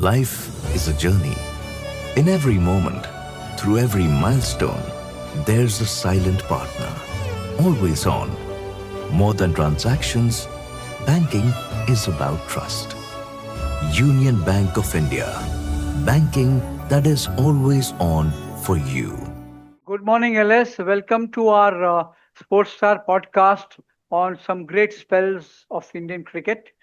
Life is a journey. In every moment, through every milestone, there's a silent partner. Always on. More than transactions, banking is about trust. Union Bank of India. Banking that is always on for you. Good morning, LS. Welcome to our Sportstar podcast on some great spells of Indian cricket.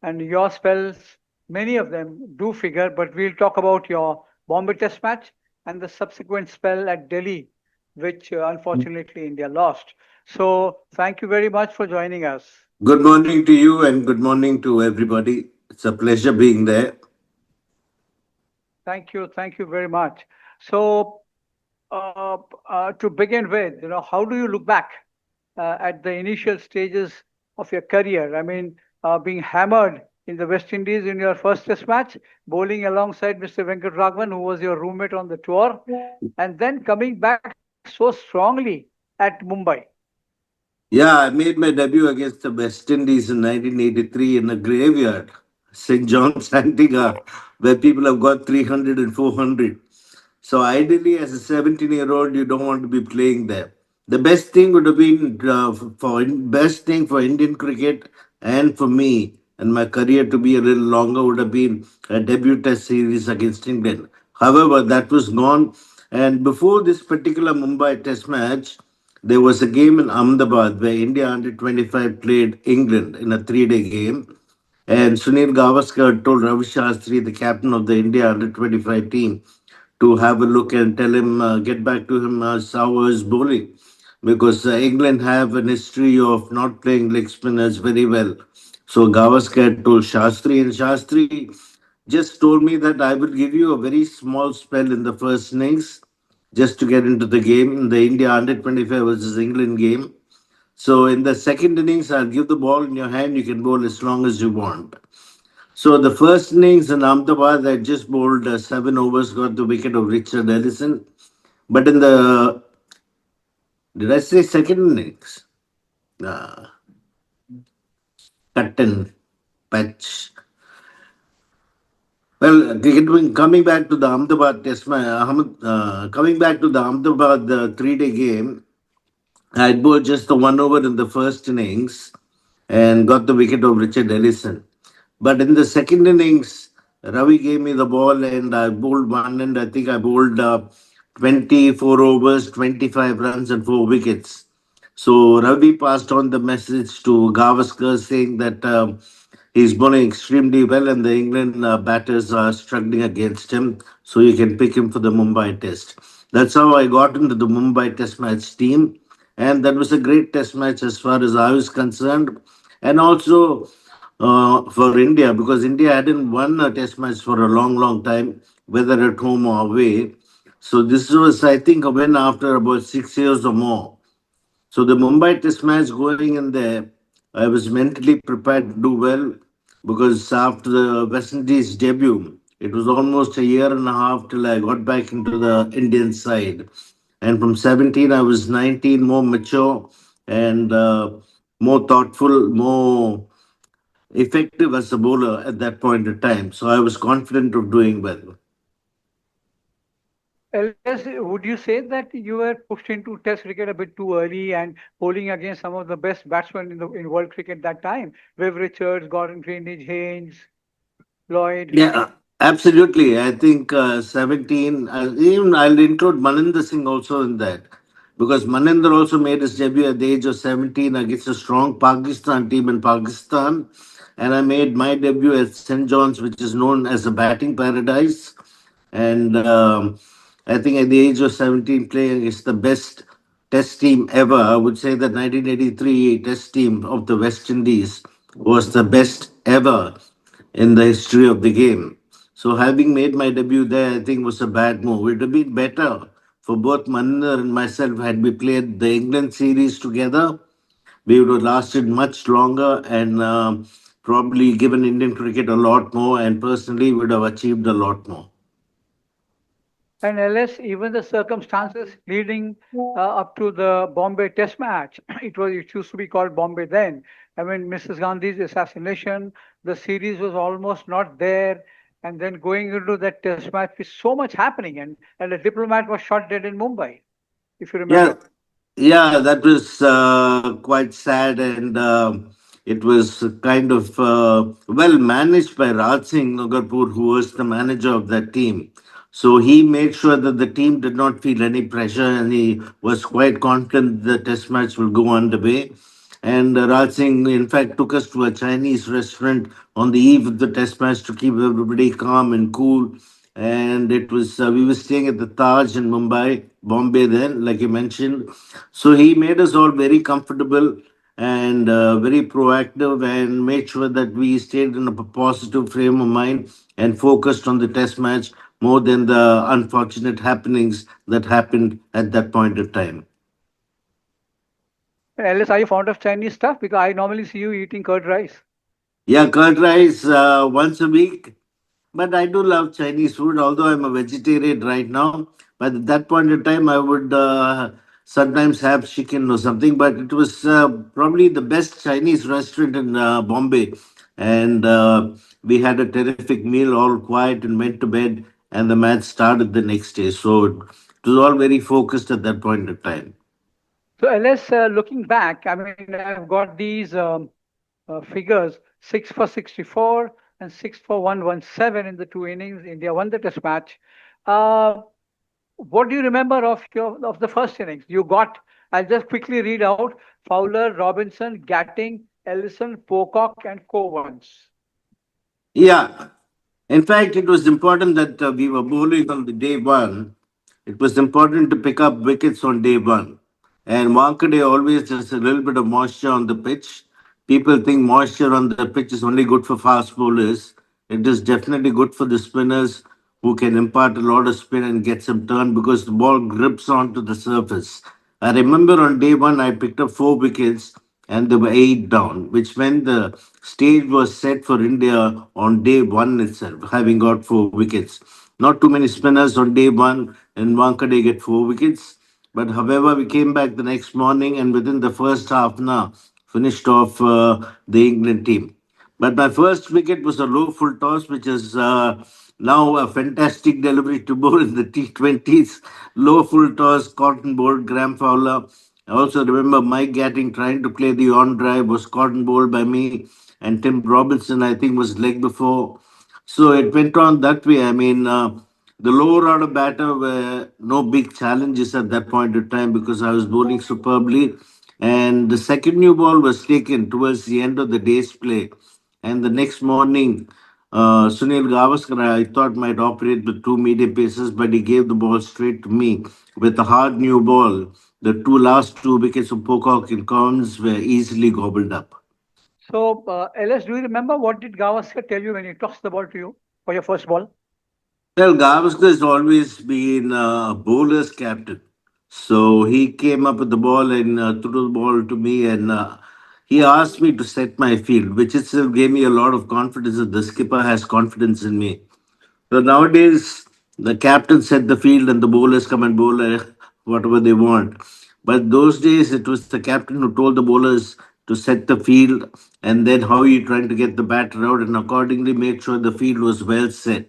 And your spells, many of them do figure, but we'll talk about your Bombay Test match and the subsequent spell at Delhi, which unfortunately India lost. So, thank you very much for joining us. Good morning to you and good morning to everybody. It's a pleasure being there. Thank you very much. So, to begin with, how do you look back at the initial stages of your career? I mean, being hammered in the West Indies in your first Test match, bowling alongside Mr. Venkat Raghavan, who was your roommate on the tour, and then coming back so strongly at Mumbai. Yeah, I made my debut against the West Indies in 1983 in a graveyard, St. John's, Antigua, where people have got 300 and 400. So ideally, as a 17-year-old, you don't want to be playing there. The best thing would have been best thing for Indian cricket and for me and my career to be a little longer would have been a debut test series against England. However, that was gone. And before this particular Mumbai test match, there was a game in Ahmedabad where India under 25 played England in a 3-day game. And Sunil Gavaskar told Ravi Shastri, the captain of the India under 25 team, to have a look and tell him, get back to him how is bowling. Because England have an history of not playing leg spinners very well. So Gavaskar told Shastri, and Shastri just told me that I will give you a very small spell in the first innings just to get into the game in the India under 25 versus England game. So in the second innings, I'll give the ball in your hand. You can bowl as long as you want. So the first innings in Ahmedabad, I just bowled 7 overs, got the wicket of Richard Ellison. But in the, did I say second innings? Uh, cut and patch. Well, coming back to the Ahmedabad test, coming back to the Ahmedabad 3-day game, I bowled just the 1 over in the first innings and got the wicket of Richard Ellison. But in the second innings, Ravi gave me the ball and I bowled one, and I think I bowled 24 overs, 25 runs, and 4 wickets. So Ravi passed on the message to Gavaskar saying that he's bowling extremely well and the England batters are struggling against him. So you can pick him for the Mumbai test. That's how I got into the Mumbai test match team. And that was a great test match as far as I was concerned. And also for India, because India hadn't won a test match for a long, long time, whether at home or away. So this was, I think, a win after about 6 years or more. So the Mumbai Test match going in there, I was mentally prepared to do well because after the West Indies debut, it was almost a year and a half till I got back into the Indian side. And from 17, I was 19, more mature and more thoughtful, more effective as a bowler at that point in time. So I was confident of doing well. LS, would you say that you were pushed into Test cricket a bit too early and bowling against some of the best batsmen in world cricket that time? Viv Richards, Gordon Greenidge, Haynes, Lloyd. Yeah, absolutely. I think 17, even I'll include Maninder Singh also in that. Because Maninder also made his debut at the age of 17 against a strong Pakistan team in Pakistan. And I made my debut at St. John's, which is known as a batting paradise. And I think at the age of 17, playing against the best test team ever, I would say that 1983 test team of the West Indies was the best ever in the history of the game. So having made my debut there, I think was a bad move. It would have been better for both Maninder and myself had we played the England series together. We would have lasted much longer and probably given Indian cricket a lot more, and personally would have achieved a lot more. And LS, even the circumstances leading up to the Bombay Test match, it used to be called Bombay then. I mean, Mrs. Gandhi's assassination, the series was almost not there, and then going into that test match with so much happening, and a diplomat was shot dead in Mumbai, if you Yeah, remember. yeah, that was quite sad, and it was kind of well managed by Raj Singh Nagarpur, who was the manager of that team. So he made sure that the team did not feel any pressure, and he was quite confident the test match will go underway. And Raj Singh, in fact, took us to a Chinese restaurant on the eve of the test match to keep everybody calm and cool. And it was, we were staying at the Taj in Mumbai, Bombay then, like you mentioned. So he made us all very comfortable and very proactive and made sure that we stayed in a positive frame of mind and focused on the test match more than the unfortunate happenings that happened at that point of time. Alice, are you fond of Chinese stuff? Because I normally see you eating curd rice. Yeah, curd rice once a week. But I do love Chinese food, although I'm a vegetarian right now. But at that point in time, I would sometimes have chicken or something. But it was probably the best Chinese restaurant in Bombay. And we had a terrific meal, all quiet, and went to bed. And the match started the next day. So it was all very focused at that point in time. So, Alice, looking back, I mean, I've got these figures 6 for 64 and 6 for 117 in the two innings. India won the test match. Uh, what do you remember of the first innings? You got, I'll just quickly read out: Fowler, Robinson, Gatting, Ellison, Pocock, and Covens. Yeah. In fact, it was important that we were bowling on the day one. It was important to pick up wickets on day one. And Wankhede always has a little bit of moisture on the pitch. People think moisture on the pitch is only good for fast bowlers. It is definitely good for the spinners who can impart a lot of spin and get some turn because the ball grips onto the surface. I remember on day one, I picked up 4 wickets and there were 8 down, which meant the stage was set for India on day one itself, having got 4 wickets. Not too many spinners on day one, and Wankhede get 4 wickets. But however, we came back the next morning and within the first half an hour finished off the England team. But my first wicket was a low full toss, which is now a fantastic delivery to bowl in the T20s. Low full toss, cotton bowled, Graham Fowler. I also remember Mike Gatting trying to play the on drive, was cotton bowled by me, and Tim Robinson, I think, was leg before. So it went on that way. I mean, the lower order batter were no big challenges at that point of time because I was bowling superbly. And the second new ball was taken towards the end of the day's play. And the next morning, Sunil Gavaskar, I thought might operate with 2 medium paces, but he gave the ball straight to me with a hard new ball. The last 2 wickets of Pocock and Collins were easily gobbled up. So, Alice, do you remember what did Gavaskar tell you when he tossed the ball to you for your first ball? Well, Gavaskar has always been a bowler's captain. So he came up with the ball and threw the ball to me, and he asked me to set my field, which itself gave me a lot of confidence that the skipper has confidence in me. So nowadays, the captain set the field and the bowlers come and bowl whatever they want. But those days, it was the captain who told the bowlers to set the field and then how you trying to get the batter out and accordingly make sure the field was well set.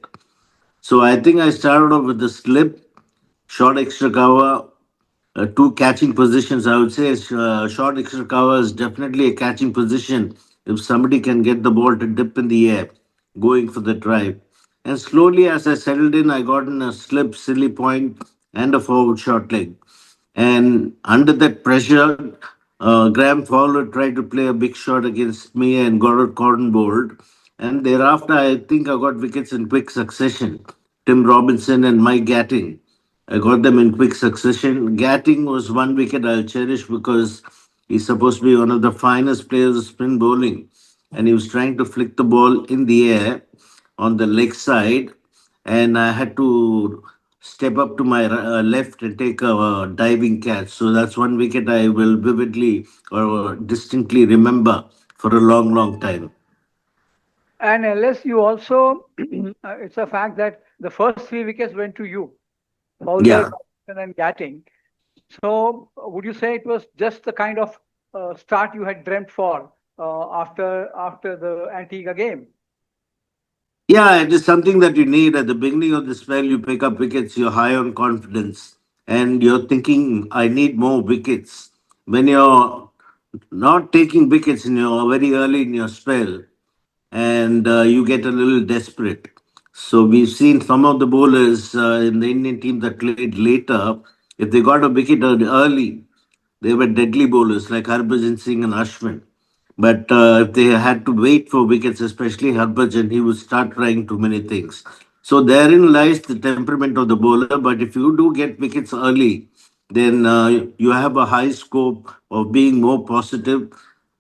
So I think I started off with the slip, short extra cover, two catching positions. I would say short extra cover is definitely a catching position if somebody can get the ball to dip in the air, going for the drive. And slowly, as I settled in, I got in a slip, silly point, and a forward short leg. And under that pressure, Graham Fowler tried to play a big shot against me and got a cotton bowled. And thereafter, I think I got wickets in quick succession. Tim Robinson and Mike Gatting. I got them in quick succession. Gatting was 1 wicket I'll cherish because he's supposed to be one of the finest players of spin bowling. And he was trying to flick the ball in the air on the leg side. And I had to step up to my left and take a diving catch. So that's 1 wicket I will vividly or distinctly remember for a long, long time. And unless you also, it's a fact that the first three wickets went to you, Fowler, Yeah. Robinson, and Gatting. So, would you say it was just the kind of start you had dreamt for after the Antigua game? Yeah, it is something that you need at the beginning of the spell. You pick up wickets, you're high on confidence, and you're thinking, I need more wickets. When you're not taking wickets in your very early in your spell, and you get a little desperate. So we've seen some of the bowlers in the Indian team that played later. If they got a wicket early, they were deadly bowlers like Harbhajan Singh and Ashwin. But if they had to wait for wickets, especially Harbhajan, he would start trying too many things. So therein lies the temperament of the bowler. But if you do get wickets early, then you have a high scope of being more positive.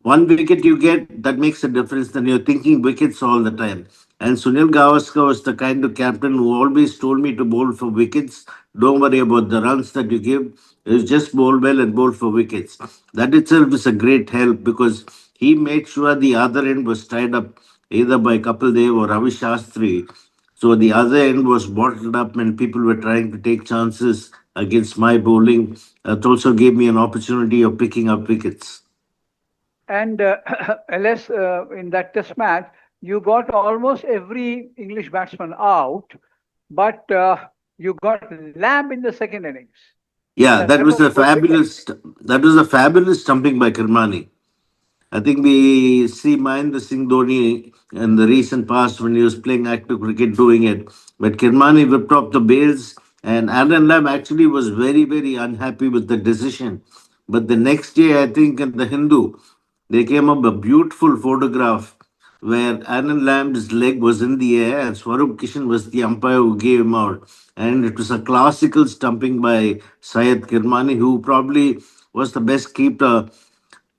One wicket you get, that makes a difference. Then you're thinking wickets all the time. And Sunil Gavaskar was the kind of captain who always told me to bowl for wickets. Don't worry about the runs that you give. You just bowl well and bowl for wickets. That itself is a great help because he made sure the other end was tied up either by Kapil Dev or Ravi Shastri. So the other end was bottled up and people were trying to take chances against my bowling. It also gave me an opportunity of picking up wickets. And LS, in that test match, you got almost every English batsman out, but you got Lamb in the second innings. Yeah, And that was a good wicket. that was a fabulous stumping by Kirmani. I think we see Mahendra Singh Dhoni in the recent past when he was playing active cricket doing it. But Kirmani whipped off the bails, and Aaron Lamb actually was very unhappy with the decision. But the next day, I think in the Hindu, they came up a beautiful photograph where Aaron Lamb's leg was in the air and Swarup Kishan was the umpire who gave him out. And it was a classical stumping by Syed Kirmani, who probably was the best keeper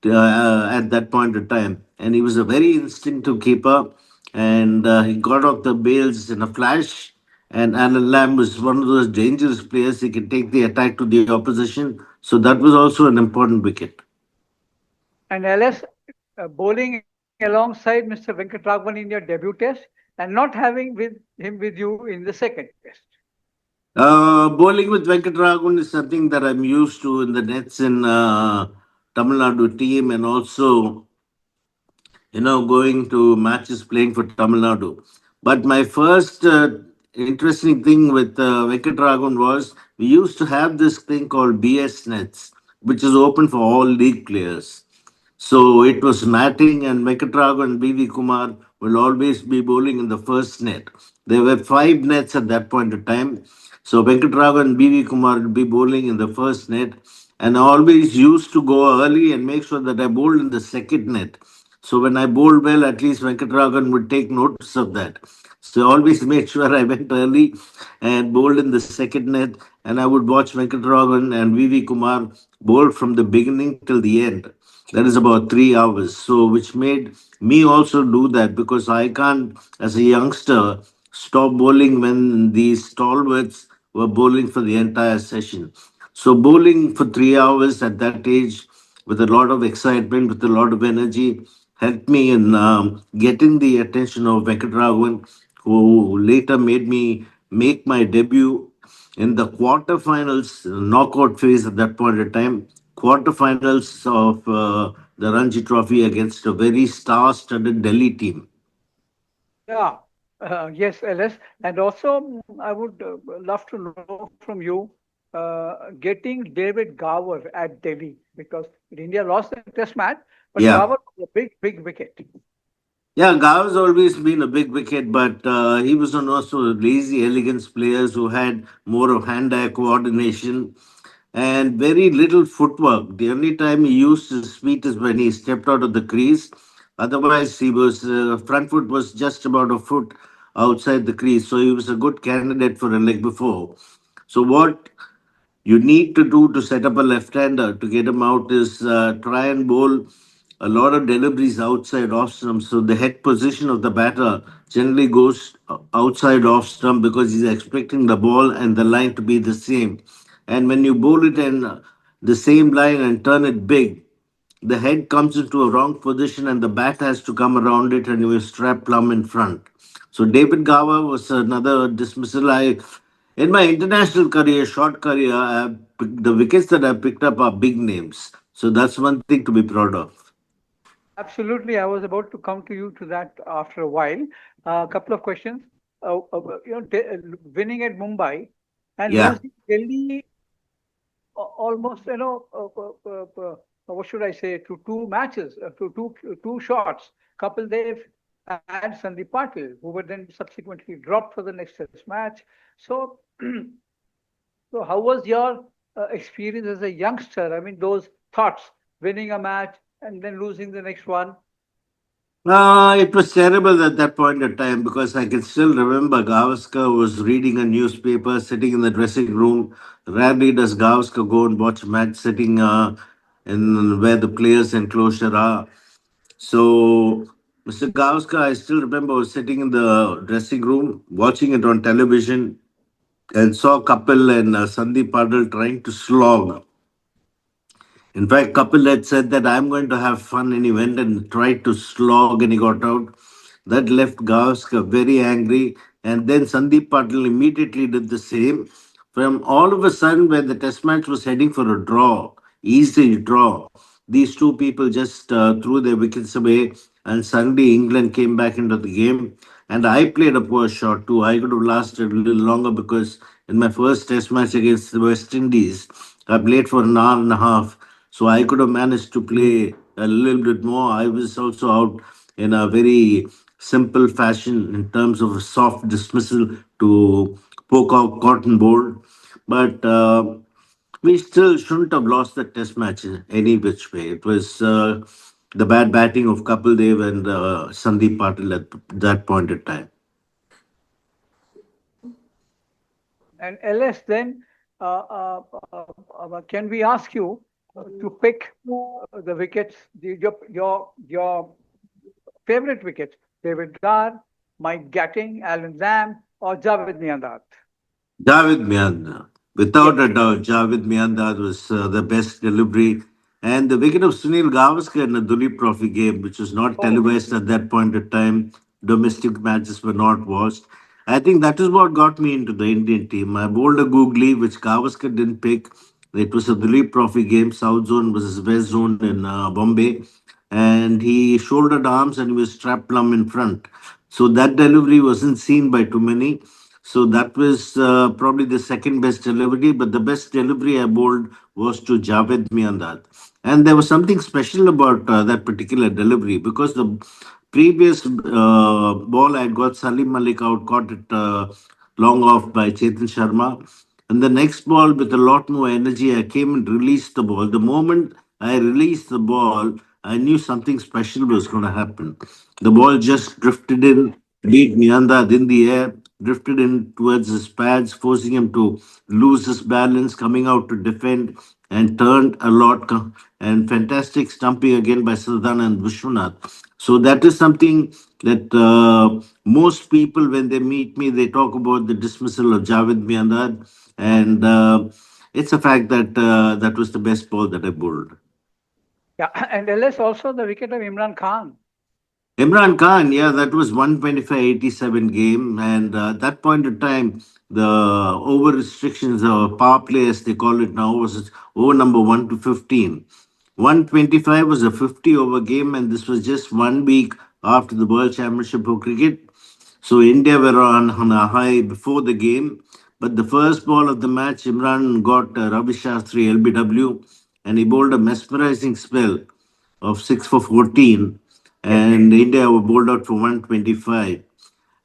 at that point of time. And he was a very instinctive keeper, and he got off the bails in a flash. And Alan Lamb was one of those dangerous players. He could take the attack to the opposition. So that was also an important wicket. And LS, bowling alongside Mr. Venkatraghavan in your debut test and not having him with you in the second test. Bowling with Venkatragun is something that I'm used to in the nets in Tamil Nadu team, and also going to matches playing for Tamil Nadu. But my first interesting thing with Venkatragun was we used to have this thing called BS nets, which is open for all league players. So it was matting, and Venkatragu and BV Kumar will always be bowling in the first net. There were five nets at that point of time. So Venkatragu and BV Kumar would be bowling in the first net. And I always used to go early and make sure that I bowled in the second net. So when I bowled well, at least Venkatragan would take notice of that. So I always made sure I went early and bowled in the second net, and I would watch Venkatragan and VV Kumar bowl from the beginning till the end. That is about 3 hours. So which made me also do that because I can't, as a youngster, stop bowling when these stalwarts were bowling for the entire session. So bowling for 3 hours at that age with a lot of excitement, with a lot of energy, helped me in getting the attention of Venkatraghwan, who later made me make my debut in the quarterfinals, knockout phase at that point in time, quarterfinals of the Ranji Trophy against a very star-studded Delhi team. Yeah, yes, LS. And also, I would love to know from you getting David Gower at Delhi because India lost the test match, but Yeah. Gower was a big wicket. Yeah, Gav's always been a big wicket, but he was one also lazy elegance players who had more of hand-eye coordination and very little footwork. The only time he used his feet is when he stepped out of the crease. Otherwise, he was front foot was just about a foot outside the crease, so he was a good candidate for a leg before. So what you need to do to set up a left-hander to get him out is try and bowl a lot of deliveries outside off stump. So the head position of the batter generally goes outside off stump because he's expecting the ball and the line to be the same. And when you bowl it in the same line and turn it big, the head comes into a wrong position and the bat has to come around it and you will strap plumb in front. So David Gawa was another dismissal. In my international career, short career, the wickets that I picked up are big names. So that's one thing to be proud of. Absolutely. I was about to come to you to that after a while. A couple of questions. Winning at Mumbai and Yeah. losing Delhi almost, what should I say, to two matches, to two shots, Kapil Dev and Sandeep Patil, who were then subsequently dropped for the next test match. So, so how was your experience as a youngster? I mean, those thoughts, winning a match and then losing the next one. It was terrible at that point in time because I can still remember Gavaskar was reading a newspaper, sitting in the dressing room. Rarely does Gavaskar go and watch a match sitting in where the players' enclosure are. So, Mr. Gavaskar, I still remember was sitting in the dressing room, watching it on television, and saw Kapil and Sandeep Padal trying to slog. In fact, Kapil had said that I'm going to have fun, and he went and tried to slog and he got out. That left Gavaskar very angry, and then Sandeep Patil immediately did the same. From all of a sudden, when the test match was heading for a draw, easy draw, these two people just threw their wickets away, and suddenly England came back into the game. And I played a poor shot too. I could have lasted a little longer because in my first test match against the West Indies, I played for an hour and a half. So I could have managed to play a little bit more. I was also out in a very simple fashion in terms of a soft dismissal to poke out cotton board. But we still shouldn't have lost the test match in any which way. It was the bad batting of Kapil Dev and Sandeep Patil at that point in time. And LS, then can we ask you to pick the wickets, your favorite wickets, David Dar, Mike Gatting, Alan Lamb, or Javed Miandad? Javed Miandad. Yes. Without a doubt, Javed Miandad was the best delivery. And the wicket of Sunil Gavaskar in the Duleep Trophy game, which was not Oh, televised at that point in time, domestic matches were not watched. I think that is what got me into the Indian team. I bowled a googly, which Gavaskar didn't pick. It was a Duleep Trophy game, South Zone versus West Zone in Bombay. And he shouldered arms and he was strapped plumb in front. So that delivery wasn't seen by too many. So that was probably the second best delivery, but the best delivery I bowled was to Javed Miandad. And there was something special about that particular delivery because the previous ball I had got Salim Malik out, caught it long off by Chetan Sharma. And the next ball, with a lot more energy, I came and released the ball. The moment I released the ball, I knew something special was going to happen. The ball just drifted in, beat Miandad in the air, drifted in towards his pads, forcing him to lose his balance, coming out to defend, and turned a lot. And fantastic stumping again by Sardana and Vishwanath. So that is something that most people, when they meet me, they talk about the dismissal of Javed Miandad, and it's a fact that that was the best ball that I bowled. yeah. And LS also the wicket of Imran Khan. Imran Khan, yeah, that was 125-87 game, and at that point in time, the over restrictions or power play as they call it now was over number 1 to 15. 125 was a 50 over game, and this was just 1 week after the World Championship of Cricket. So India were on a high before the game, but the first ball of the match, Imran got Ravi Shastri LBW, and he bowled a mesmerizing spell of 6 for 14, Yes. and India were bowled out for 125.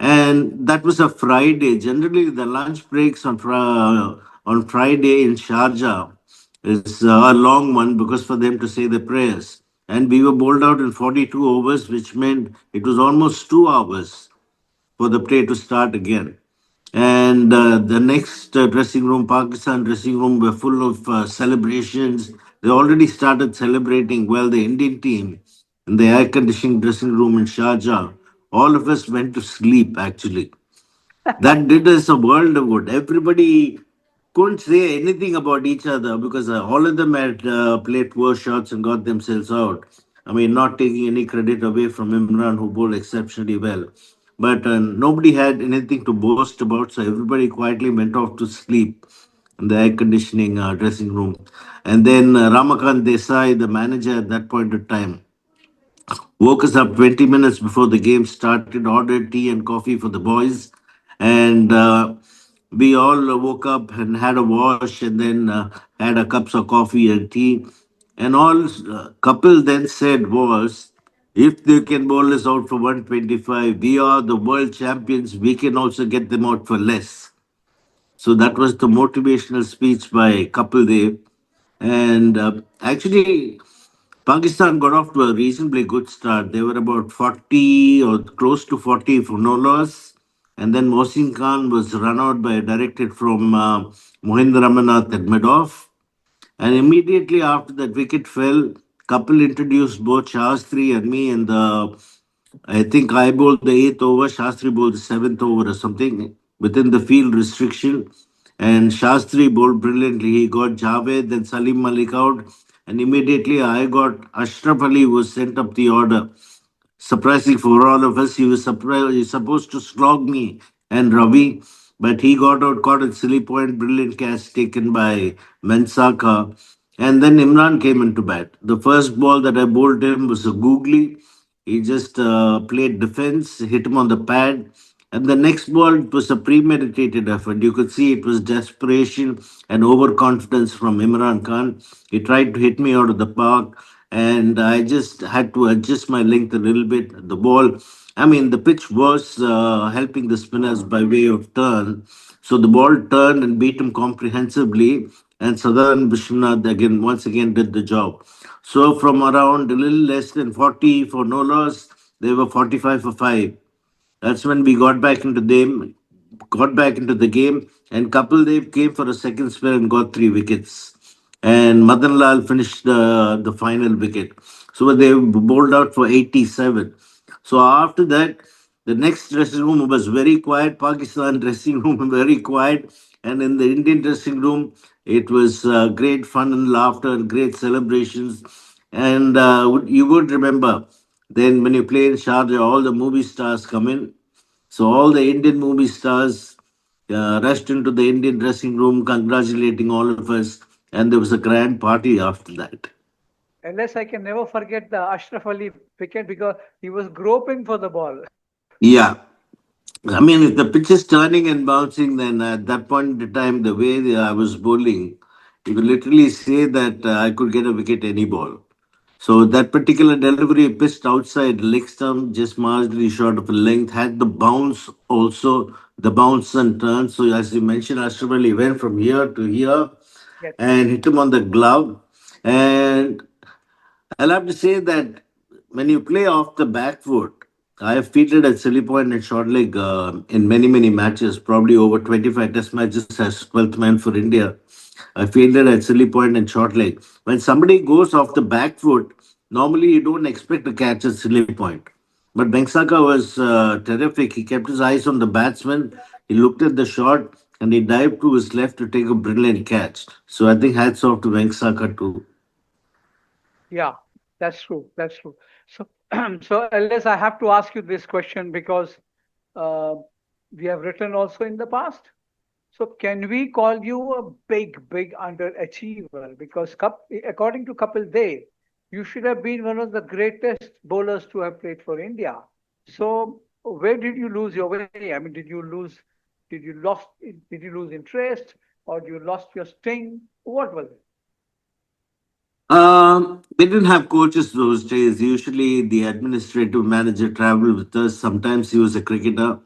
And that was a Friday. Generally, the lunch breaks on Friday in Sharjah is a long one because for them to say the prayers. And we were bowled out in 42 overs, which meant it was almost 2 hours for the play to start again. And the next dressing room, Pakistan dressing room, were full of celebrations. They already started celebrating. Well, the Indian team in the air conditioning dressing room in Sharjah, all of us went to sleep actually. That did us a world of good. Everybody couldn't say anything about each other because all of them had played poor shots and got themselves out. I mean, not taking any credit away from Imran, who bowled exceptionally well. But nobody had anything to boast about, so everybody quietly went off to sleep in the air conditioning dressing room. And then Ramakant Desai, the manager at that point of time, Woke us up 20 minutes before the game started, ordered tea and coffee for the boys, and we all woke up and had a wash and then had a cups of coffee and tea. And all couple then said was, if they can bowl us out for 125, we are the world champions. We can also get them out for less. So that was the motivational speech by Kapil Dev. And actually, Pakistan got off to a reasonably good start. They were about 40 or close to 40 for no loss. And then Mohsin Khan was run out by a directed from Mohinder Ramanath at mid-off. And immediately after that wicket fell, Kapil introduced both Shastri and me in the I think I bowled the eighth over, Shastri bowled the seventh over or something within the field restriction. And Shastri bowled brilliantly. He got Javed, then Salim Malik out. And immediately I got Ashraf Ali was sent up the order. Surprising for all of us, he was supposed to slog me and Ravi, but he got out caught at silly point, brilliant catch taken by Mensaka. And then Imran came into bat. The first ball that I bowled him was a googly. He just played defense, hit him on the pad. And the next ball it was a premeditated effort. You could see it was desperation and overconfidence from Imran Khan. He tried to hit me out of the park, and I just had to adjust my length a little bit. The ball, I mean, the pitch was helping the spinners by way of turn. So the ball turned and beat him comprehensively. And Southern Vishwanath again, once again, did the job. So from around a little less than 40 for no loss, they were 45 for 5. That's when we got back into the game, and Kapil Dev came for a second spell and got 3 wickets. And Madan Lal finished the final wicket. So they bowled out for 87. So after that, the next dressing room was very quiet. Pakistan dressing room very quiet, and in the Indian dressing room, it was great fun and laughter and great celebrations. And you would remember then when you play in Sharjah, all the movie stars come in. So all the Indian movie stars rushed into the Indian dressing room, congratulating all of us, and there was a grand party after that. Unless I can never forget the Ashraf Ali wicket because he was groping for the ball. Yeah, I mean, if the pitch is turning and bouncing, then at that point in time, the way I was bowling, you could literally say that I could get a wicket any ball. So that particular delivery pitched outside leg stump, just marginally short of a length, had the bounce also, the bounce and turn. So as you mentioned, Ashraf Ali went from here to here Yes. and hit him on the glove. And I'll have to say that when you play off the back foot, I have fielded at silly point and short leg in many, many matches, probably over 25 test matches as 12th man for India. I fielded at silly point and short leg. When somebody goes off the back foot, normally you don't expect to catch at silly point. But Bengsaka was terrific. He kept his eyes on the batsman. He looked at the shot and he dived to his left to take a brilliant catch. So I think hats off to Bengsaka too. Yeah, that's true. That's true. So, so unless I have to ask you this question because uh, we have written also in the past. So, can we call you a big, big underachiever? Because according to Kapil Dev, you should have been one of the greatest bowlers to have played for India. So, where did you lose your way? I mean, did you lose interest, or you lost your sting? What was it? We didn't have coaches those days. Usually, the administrative manager traveled with us. Sometimes he was a cricketer.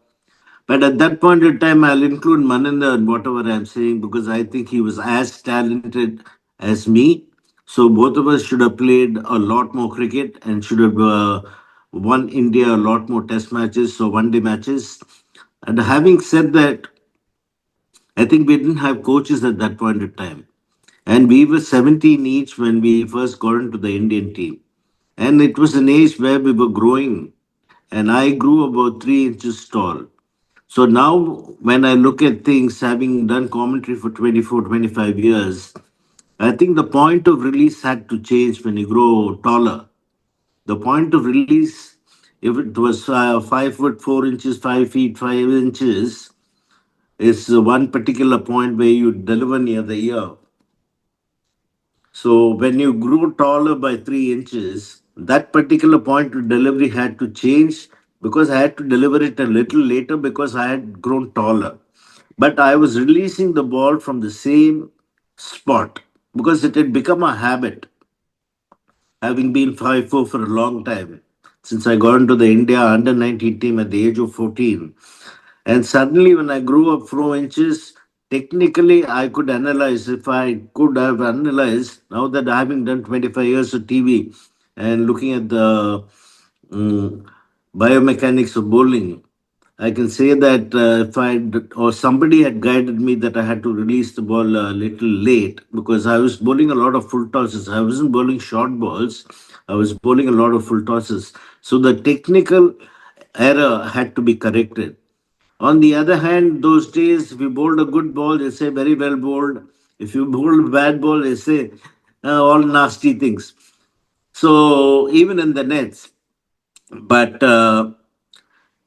But at that point in time, I'll include Maninda in whatever I'm saying because I think he was as talented as me. So both of us should have played a lot more cricket and should have won India a lot more test matches, so one day matches. And having said that, I think we didn't have coaches at that point in time. And we were 17 each when we first got into the Indian team. And it was an age where we were growing. And I grew about 3 inches tall. So now, when I look at things, having done commentary for 24, 25 years, I think the point of release had to change when you grow taller. The point of release, if it was 5 foot 4 inches, 5 feet 5 inches, is one particular point where you deliver near the ear. So when you grew taller by 3 inches, That particular point of delivery had to change because I had to deliver it a little later because I had grown taller. But I was releasing the ball from the same spot because it had become a habit, having been 5'4" for a long time since I got into the India under 19 team at the age of 14. And suddenly, when I grew up 4 inches, technically I could analyze. If I could have analyzed, now that having done 25 years of TV and looking at the mm, biomechanics of bowling, I can say that if I or somebody had guided me that I had to release the ball a little late because I was bowling a lot of full tosses. I wasn't bowling short balls. I was bowling a lot of full tosses. So the technical error had to be corrected. On the other hand, those days, if you bowled a good ball, they say very well bowled. If you bowled a bad ball, they say all nasty things. So even in the nets, but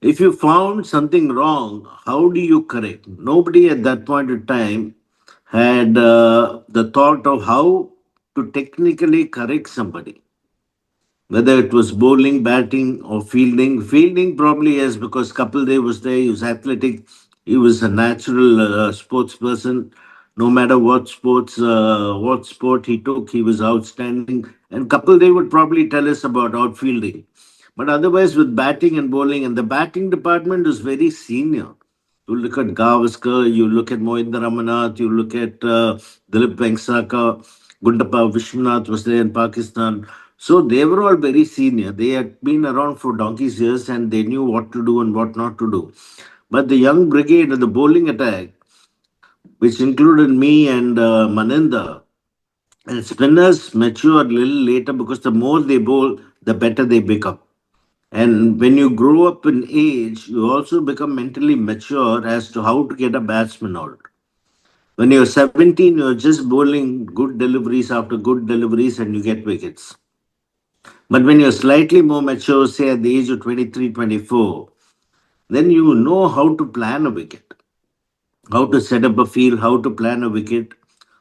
if you found something wrong, how do you correct? Nobody at that point in time had the thought of how to technically correct somebody, whether it was bowling, batting, or fielding. Fielding probably yes, because Kapil Dev was there. He was athletic. He was a natural sports person. No matter what sport he took, he was outstanding. And Kapil Dev would probably tell us about outfielding. But otherwise, with batting and bowling, and the batting department is very senior. You look at Gavaskar, you look at Mohinder Ramanath, you look at Dilip Vengsaka, Gundappa Vishwanath was there in Pakistan. So they were all very senior. They had been around for donkey's years and they knew what to do and what not to do. But the young brigade and the bowling attack, which included me and Maninda, and spinners mature a little later because the more they bowl, the better they become. And when you grow up in age, you also become mentally mature as to how to get a batsman out. When you're 17, you're just bowling good deliveries after good deliveries and you get wickets. But when you're slightly more mature, say at the age of 23, 24, then you know how to plan a wicket, how to set up a field, how to plan a wicket.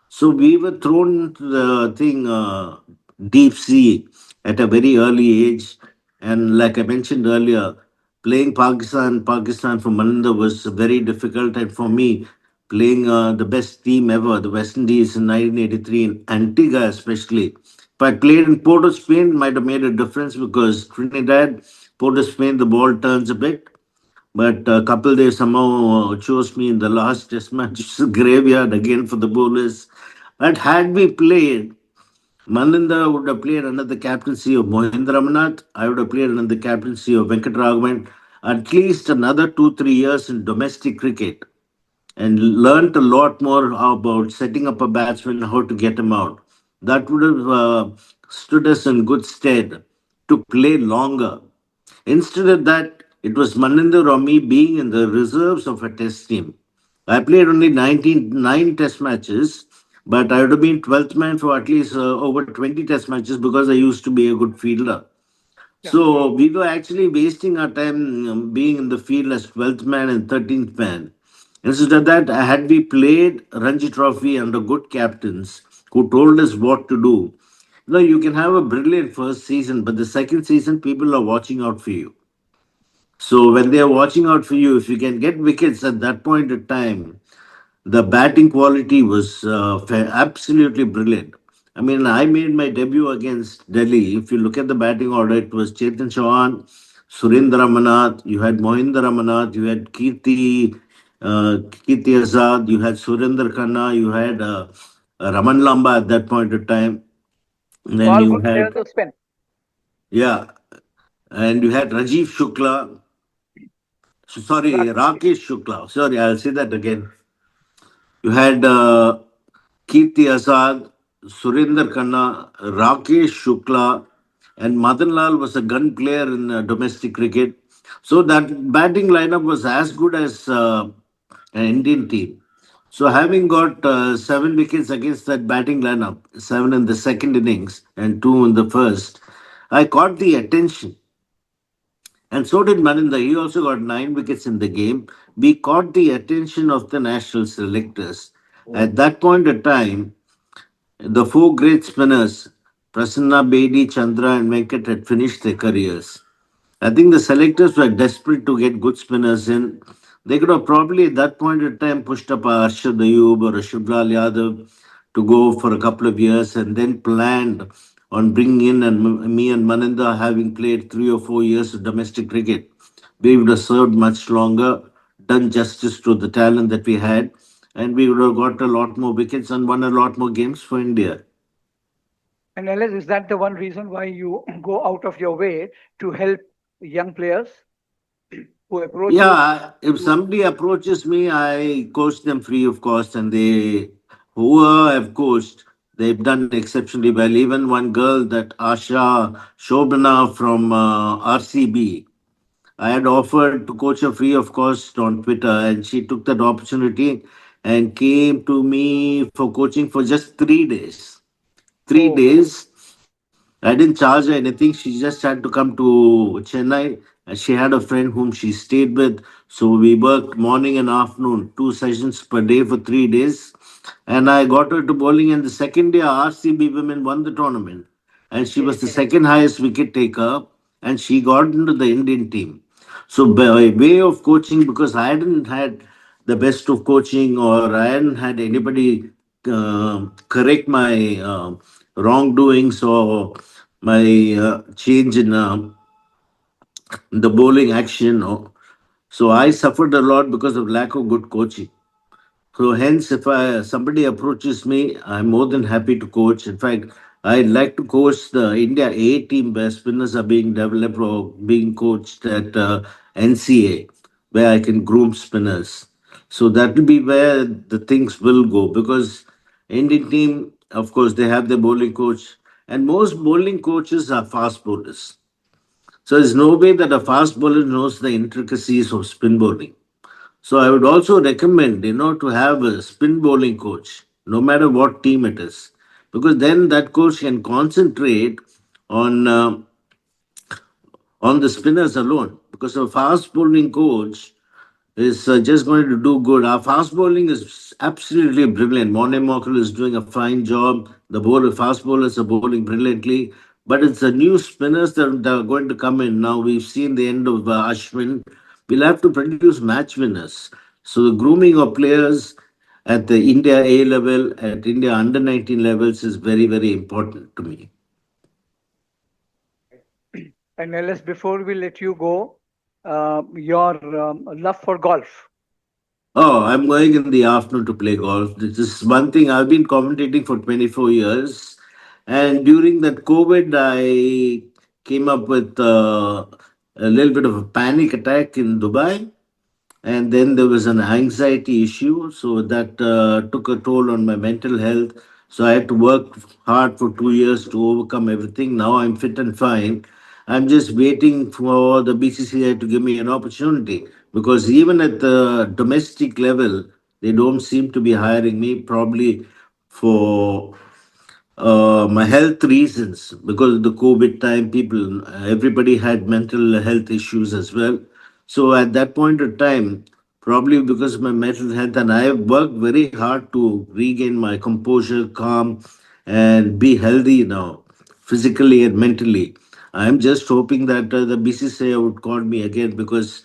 So we were thrown into the thing deep sea at a very early age, and like I mentioned earlier, playing Pakistan for Maninda was very difficult, and for me, playing the best team ever, the West Indies in 1983 in Antigua especially. If I played in Port of Spain, it might have made a difference because Trinidad, Port of Spain, the ball turns a bit. But Kapil Dev somehow chose me in the last test match, graveyard again for the bowlers. But had we played, Maninda would have played under the captaincy of Mohinder Ramanath. I would have played under the captaincy of Venkat Raghavan. At least another 2, 3 years in domestic cricket and learned a lot more about setting up a batsman, how to get him out. That would have stood us in good stead to play longer. Instead of that, it was Maninder or me being in the reserves of a test team. I played only 9 test matches, but I would have been 12th man for at least over 20 test matches because I used to be a good fielder. Yeah. So we were actually wasting our time being in the field as 12th man and 13th man. Instead of that, had we played Ranji Trophy under good captains who told us what to do, you can have a brilliant first season, but the second season, people are watching out for you. So when they are watching out for you, if you can get wickets at that point in time, the batting quality was absolutely brilliant. I mean, I made my debut against Delhi. If you look at the batting order, it was Chetan Chauhan, Surendra Ramanath, you had Mohinder Ramanath, you had Kirti Azad, you had Surendra Khanna, you had Raman Lamba at that point in time. And then All you good players had, of spin. yeah, and you had Rajiv Shukla. Sorry, Rakesh Shukla. Sorry, I'll say that again. You had Kirti Azad, Surinder Khanna, Rakesh Shukla, and Madan Lal was a gun player in domestic cricket. So that batting lineup was as good as an Indian team. So having got 7 wickets against that batting lineup, 7 in the second innings and 2 in the first, I caught the attention, and so did Maninda. He also got 9 wickets in the game. We caught the attention of the national selectors. At that point of time, the four great spinners, Prasanna, Bedi, Chandra, and Venkat had finished their careers. I think the selectors were desperate to get good spinners in. They could have probably at that point in time pushed up a Arshad Ayub or a Shiblal Yadav to go for a couple of years and then planned on bringing in and me and Maninda having played 3 or 4 years of domestic cricket. We would have served much longer, done justice to the talent that we had, and we would have got a lot more wickets and won a lot more games for India. And Alex, is that the one reason why you go out of your way to help young players who approach you? Yeah, if somebody approaches me, I coach them free of cost, and they, whoever I've coached, they've done exceptionally well. Even one girl, that Asha Shobana from RCB, I had offered to coach her free of cost on Twitter, and she took that opportunity and came to me for coaching for just 3 days. Three Oh, days I didn't charge her anything. She just had to come to Chennai. She had a friend whom she stayed with. So we worked morning and afternoon, 2 sessions per day for 3 days. And I got her to bowling. And the second day, RCB women won the tournament. And she was the okay. second highest wicket taker. And she got into the Indian team. So by way of coaching, because I hadn't had the best of coaching or I hadn't had anybody correct my wrongdoings or my change in the bowling action. So I suffered a lot because of lack of good coaching. So hence, if somebody approaches me, I'm more than happy to coach. In fact, I'd like to coach the India A team where spinners are being developed or being coached at NCA, where I can groom spinners. So that will be where the things will go because Indian team, of course, they have their bowling coach, and most bowling coaches are fast bowlers. So there's no way that a fast bowler knows the intricacies of spin bowling. So I would also recommend, to have a spin bowling coach, no matter what team it is, because then that coach can concentrate on uh, on the spinners alone. Because a fast bowling coach is just going to do good. Our fast bowling is absolutely brilliant. Morne Morkel is doing a fine job. The fast bowlers are bowling brilliantly. But it's the new spinners that are going to come in. Now we've seen the end of Ashwin. We'll have to produce match winners. So the grooming of players at the India A level, at India under 19 levels is very, very important to me. Right. And Alex, before we let you go, your love for golf. Oh, I'm going in the afternoon to play golf. This is one thing I've been commentating for 24 years. And during that COVID, I came up with a little bit of a panic attack in Dubai, and then there was an anxiety issue, so that took a toll on my mental health. So I had to work hard for 2 years to overcome everything. Now I'm fit and fine. I'm just waiting for the BCCI to give me an opportunity because even at the domestic level, they don't seem to be hiring me, probably for my health reasons. Because of the COVID time, everybody had mental health issues as well. So at that point of time, probably because of my mental health, and I have worked very hard to regain my composure, calm, and be healthy now, physically and mentally. I'm just hoping that the BCCI would call me again because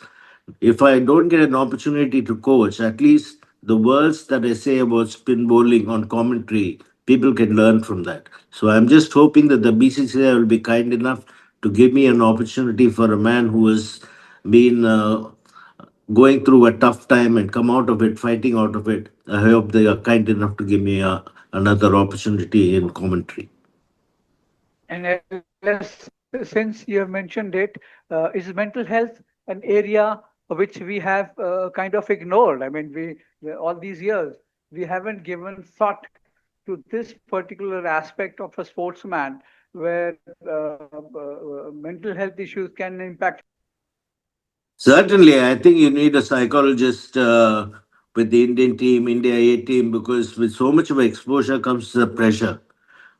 if I don't get an opportunity to coach, at least the words that I say about spin bowling on commentary, people can learn from that. So I'm just hoping that the BCCI will be kind enough to give me an opportunity for a man who has been going through a tough time and come out of it, fighting out of it. I hope they are kind enough to give me another opportunity in commentary. And Alex, since you have mentioned it, is mental health an area which we have kind of ignored? I mean, all these years we haven't given thought to this particular aspect of a sportsman, where mental health issues can impact his performance. Certainly, I think you need a psychologist with the Indian team, India A team, because with so much of exposure comes the pressure.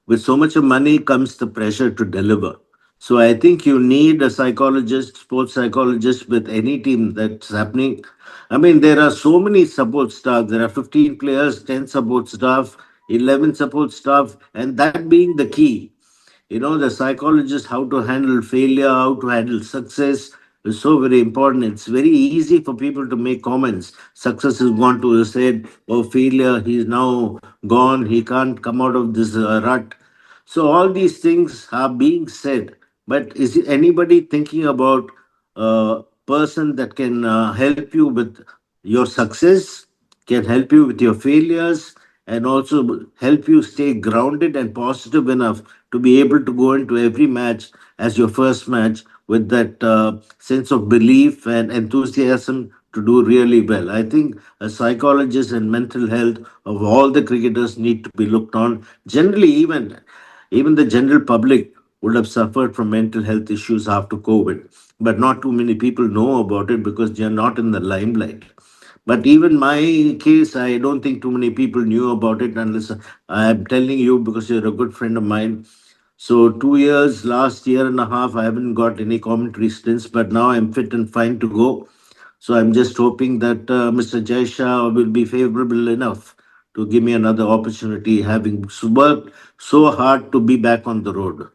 With so much of money comes the pressure to deliver. So I think you need a psychologist, sports psychologist with any team that's happening. I mean, there are so many support staff. There are 15 players, 10 support staff, 11 support staff, and that being the key. The psychologist, how to handle failure, how to handle success is so very important. It's very easy for people to make comments. Success is gone to said, oh, failure, he's now gone, he can't come out of this rut. So all these things are being said, but is anybody thinking about a person that can help you with your success, can help you with your failures, and also help you stay grounded and positive enough to be able to go into every match as your first match with that sense of belief and enthusiasm to do really well. I think a psychologist and mental health of all the cricketers need to be looked on. Generally, even the general public would have suffered from mental health issues after COVID, but not too many people know about it because they are not in the limelight. But even my case, I don't think too many people knew about it unless I'm telling you because you're a good friend of mine. So 2 years, last year and a half, I haven't got any commentary stints, but now I'm fit and fine to go. So I'm just hoping that Mr. Jai Shah will be favorable enough to give me another opportunity, having worked so hard to be back on the road.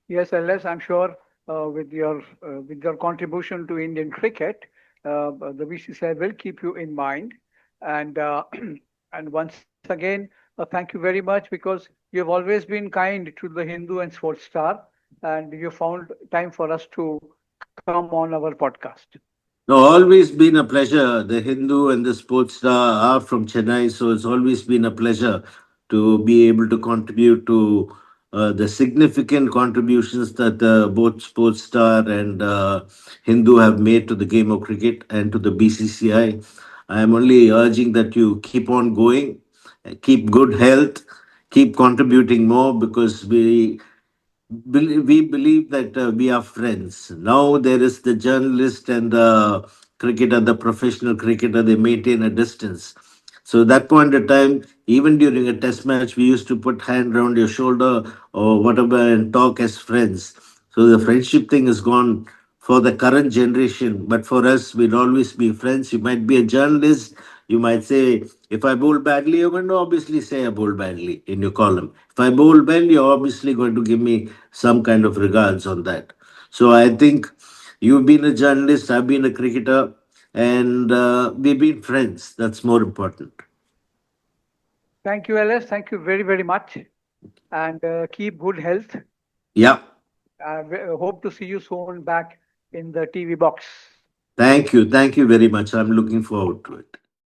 Yes, unless I'm sure with your contribution to Indian cricket, the BCCI will keep you in mind. And and once again, thank you very much because you have always been kind to the Hindu and Sports Star, and you found time for us to come on our podcast. No, always been a pleasure. The Hindu and the Sports Star are from Chennai, so it's always been a pleasure to be able to contribute to the significant contributions that both Sports Star and Hindu have made to the game of cricket and to the BCCI. I am only urging that you keep on going, keep good health, keep contributing more because we believe that we are friends. Now there is the journalist and the cricketer, the professional cricketer, they maintain a distance. So that point of time, even during a test match, we used to put hand around your shoulder or whatever and talk as friends. So the friendship thing is gone for the current generation. But for us, we'll always be friends. You might be a journalist. You might say, if I bowl badly, you're going to obviously say I bowl badly in your column. If I bowl well, you're obviously going to give me some kind of regards on that. So I think you've been a journalist, I've been a cricketer, and we've been friends. That's more important. Thank you, LS. Thank you very, very much. And keep good health. Yeah. Hope to see you soon back in the TV box. Thank you. Thank you very much. I'm looking forward to it.